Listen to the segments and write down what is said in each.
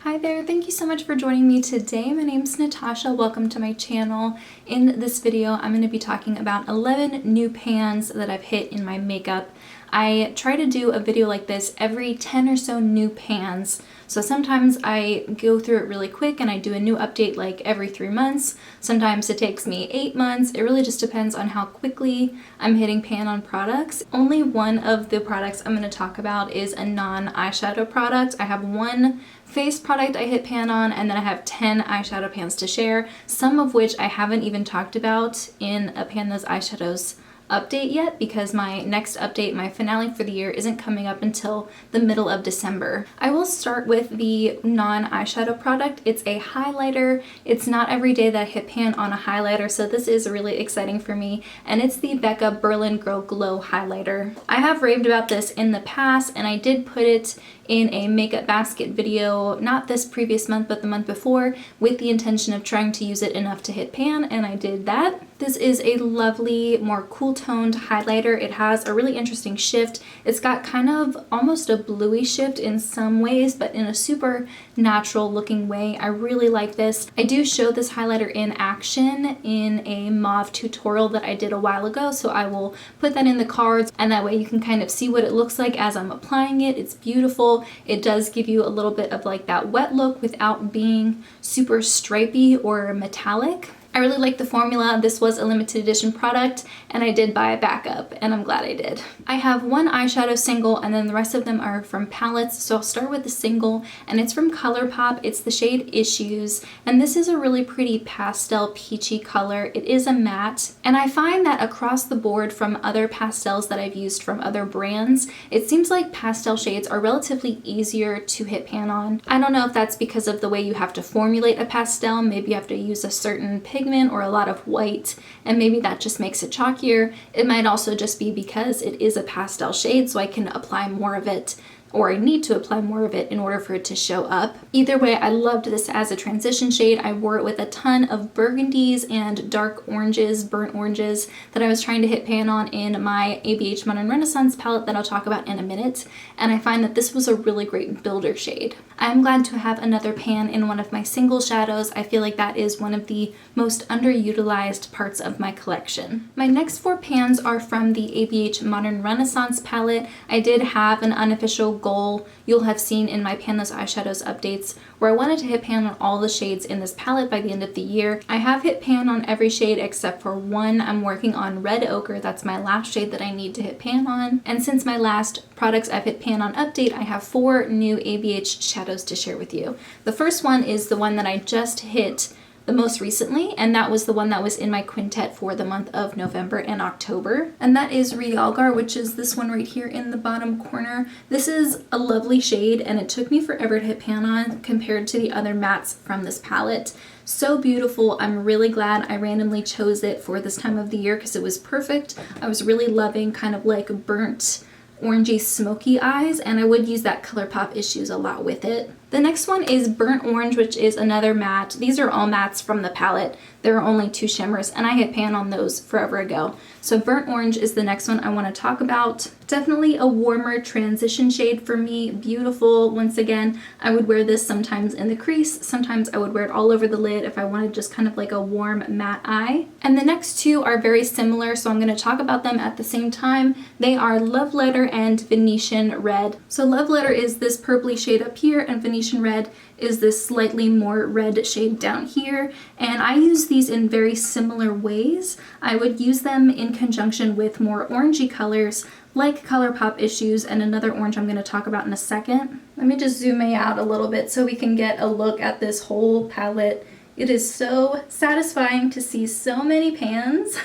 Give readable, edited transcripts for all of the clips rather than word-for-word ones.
Hi there, thank you so much for joining me today. My name is Natasha. Welcome to my channel. In this video, I'm going to be talking about 11 new pans that I've hit in my makeup. I try to do a video like this every 10 or so new pans. So sometimes I go through it really quick and I do a new update like every 3 months. Sometimes it takes me 8 months. It really just depends on how quickly I'm hitting pan on products. Only one of the products I'm going to talk about is a non-eyeshadow product. I have one face product I hit pan on, and then I have 10 eyeshadow pans to share, some of which I haven't even talked about in a Pan Those Eyeshadows update yet because my next update, my finale for the year, isn't coming up until the middle of December. I will start with the non-eyeshadow product. It's a highlighter. It's not every day that I hit pan on a highlighter, so this is really exciting for me, and it's the Becca Berlin Girl Glow highlighter. I have raved about this in the past, and I did put it in a makeup basket video, not this previous month, but the month before, with the intention of trying to use it enough to hit pan, and I did that. This is a lovely, more cool toned highlighter. It has a really interesting shift. It's got kind of almost a bluey shift in some ways, but in a super natural looking way. I really like this. I do show this highlighter in action in a mauve tutorial that I did a while ago, so I will put that in the cards, and that way you can kind of see what it looks like as I'm applying it. It's beautiful. It does give you a little bit of like that wet look without being super stripy or metallic. I really like the formula. This was a limited edition product and I did buy a backup, and I'm glad I did. I have one eyeshadow single and then the rest of them are from palettes. So I'll start with the single, and it's from Colourpop. It's the shade Issues, and this is a really pretty pastel peachy color. It is a matte, and I find that across the board from other pastels that I've used from other brands, it seems like pastel shades are relatively easier to hit pan on. I don't know if that's because of the way you have to formulate a pastel. Maybe you have to use a certain pigment or a lot of white, and maybe that just makes it chalkier. It might also just be because it is a pastel shade, so I can apply more of it, or I need to apply more of it in order for it to show up. Either way, I loved this as a transition shade. I wore it with a ton of burgundies and dark oranges, burnt oranges, that I was trying to hit pan on in my ABH Modern Renaissance palette that I'll talk about in a minute, and I find that this was a really great builder shade. I'm glad to have another pan in one of my single shadows. I feel like that is one of the most underutilized parts of my collection. My next 4 pans are from the ABH Modern Renaissance palette. I did have an unofficial goal you'll have seen in my Pan Those Eyeshadows updates where I wanted to hit pan on all the shades in this palette by the end of the year. I have hit pan on every shade except for one. I'm working on Red Ochre. That's my last shade that I need to hit pan on. And since my last products I've hit pan on update, I have 4 new ABH shadows to share with you. The first one is the one that I just hit the most recently, and that was the one that was in my quintet for the month of November and October, and that is Realgar, which is this one right here in the bottom corner. This is a lovely shade, and it took me forever to hit pan on compared to the other mattes from this palette. So beautiful. I'm really glad I randomly chose it for this time of the year because it was perfect. I was really loving kind of like burnt orangey smoky eyes, and I would use that Colourpop Issues a lot with it. The next one is Burnt Orange, which is another matte. These are all mattes from the palette. There are only 2 shimmers, and I hit pan on those forever ago. So Burnt Orange is the next one I want to talk about. Definitely a warmer transition shade for me. Beautiful. Once again, I would wear this sometimes in the crease. Sometimes I would wear it all over the lid if I wanted just kind of like a warm matte eye. And the next 2 are very similar, so I'm going to talk about them at the same time. They are Love Letter and Venetian Red. So Love Letter is this purpley shade up here, and Venetian Red is this slightly more red shade down here, and I use these in very similar ways. I would use them in conjunction with more orangey colors like Colourpop Issues and another orange I'm going to talk about in a second. Let me just zoom out a little bit so we can get a look at this whole palette. It is so satisfying to see so many pans.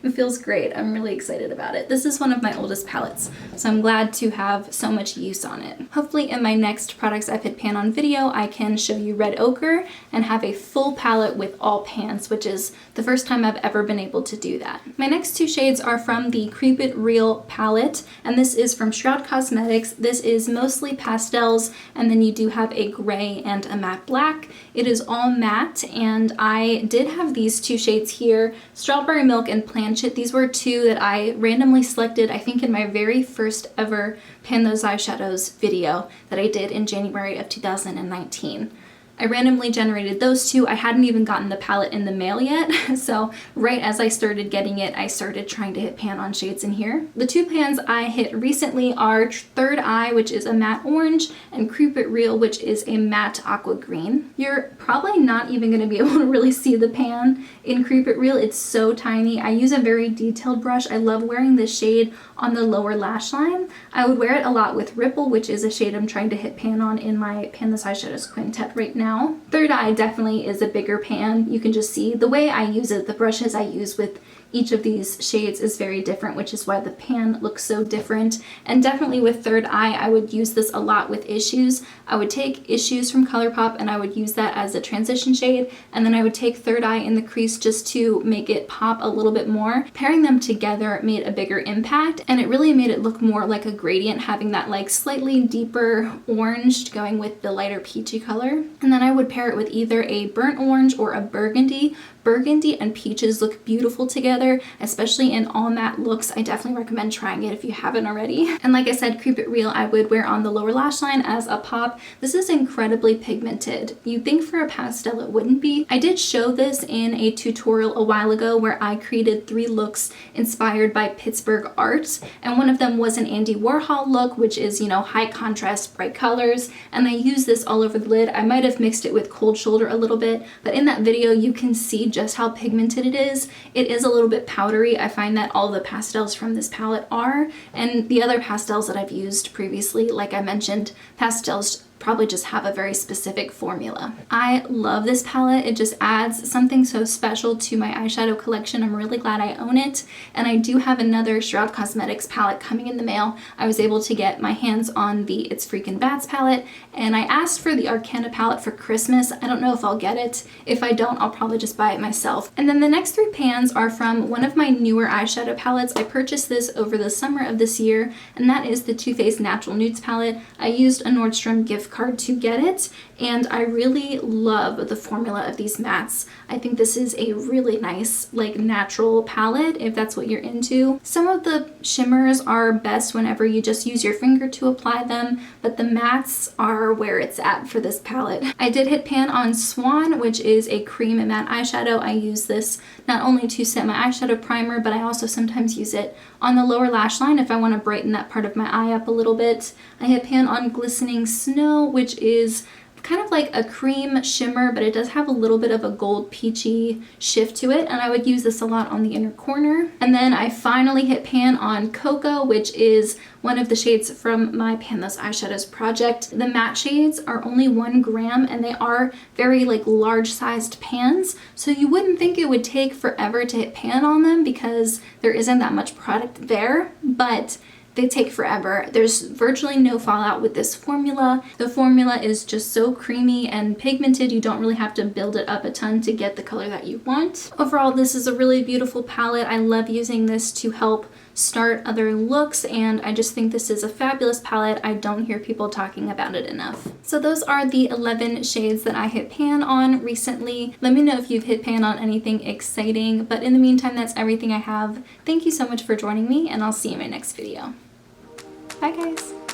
It feels great. I'm really excited about it. This is one of my oldest palettes, so I'm glad to have so much use on it. Hopefully in my next products I've hit pan on video, I can show you Red Ochre and have a full palette with all pans, which is the first time I've ever been able to do that. My next 2 shades are from the Creep It Real palette, and this is from Shroud Cosmetics. This is mostly pastels, and then you do have a gray and a matte black. It is all matte, and I did have these 2 shades here, Strawberry Milk and Planned finished it. These were two that I randomly selected, I think in my very first ever Pan Those Eyeshadows video that I did in January of 2019. I randomly generated those two. I hadn't even gotten the palette in the mail yet, so right as I started getting it, I started trying to hit pan on shades in here. The two pans I hit recently are Third Eye, which is a matte orange, and Keep It Real, which is a matte aqua green. You're probably not even going to be able to really see the pan in Keep It Real. It's so tiny. I use a very detailed brush. I love wearing this shade on the lower lash line. I would wear it a lot with Ripple, which is a shade I'm trying to hit pan on in my Pan Those Eyeshadows quintet right now. Third Eye definitely is a bigger pan. You can just see the way I use it, the brushes I use with each of these shades is very different, which is why the pan looks so different. And definitely with Third Eye, I would use this a lot with Issues. I would take Issues from Colourpop and I would use that as a transition shade, and then I would take Third Eye in the crease just to make it pop a little bit more. Pairing them together made a bigger impact, and it really made it look more like a gradient, having that like slightly deeper orange going with the lighter peachy color. And then I would pair it with either a burnt orange or a burgundy. Burgundy and peaches look beautiful together, especially in all matte looks. I definitely recommend trying it if you haven't already. And like I said, Keep It Real I would wear on the lower lash line as a pop. This is incredibly pigmented. You'd think for a pastel it wouldn't be. I did show this in a tutorial a while ago where I created 3 looks inspired by Pittsburgh art, and one of them was an Andy Warhol look, which is, you know, high contrast, bright colors, and I used this all over the lid. I might have mixed it with Cold Shoulder a little bit, but in that video you can see just how pigmented it is. It is a little bit powdery. I find that all the pastels from this palette are, and the other pastels that I've used previously, like I mentioned, pastels probably just have a very specific formula. I love this palette. It just adds something so special to my eyeshadow collection. I'm really glad I own it, and I do have another Shroud Cosmetics palette coming in the mail. I was able to get my hands on the It's Freakin' Bats palette, and I asked for the Arcana palette for Christmas. I don't know if I'll get it. If I don't, I'll probably just buy it myself. And then the next 3 pans are from one of my newer eyeshadow palettes. I purchased this over the summer of this year, and that is the Too Faced Natural Nudes palette. I used a Nordstrom gift card to get it, and I really love the formula of these mattes. I think this is a really nice, like, natural palette if that's what you're into. Some of the shimmers are best whenever you just use your finger to apply them, but the mattes are where it's at for this palette. I did hit pan on Swan, which is a cream matte eyeshadow. I use this not only to set my eyeshadow primer, but I also sometimes use it on the lower lash line if I want to brighten that part of my eye up a little bit. I hit pan on Glistening Snow, which is kind of like a cream shimmer, but it does have a little bit of a gold peachy shift to it, and I would use this a lot on the inner corner. And then I finally hit pan on Cocoa, which is one of the shades from my Pan Those Eyeshadows project. The matte shades are only 1 gram, and they are very like large sized pans, so you wouldn't think it would take forever to hit pan on them because there isn't that much product there, but they take forever. There's virtually no fallout with this formula. The formula is just so creamy and pigmented, you don't really have to build it up a ton to get the color that you want. Overall, this is a really beautiful palette. I love using this to help start other looks, and I just think this is a fabulous palette. I don't hear people talking about it enough. So those are the 11 shades that I hit pan on recently. Let me know if you've hit pan on anything exciting, but in the meantime, that's everything I have. Thank you so much for joining me, and I'll see you in my next video. Bye guys!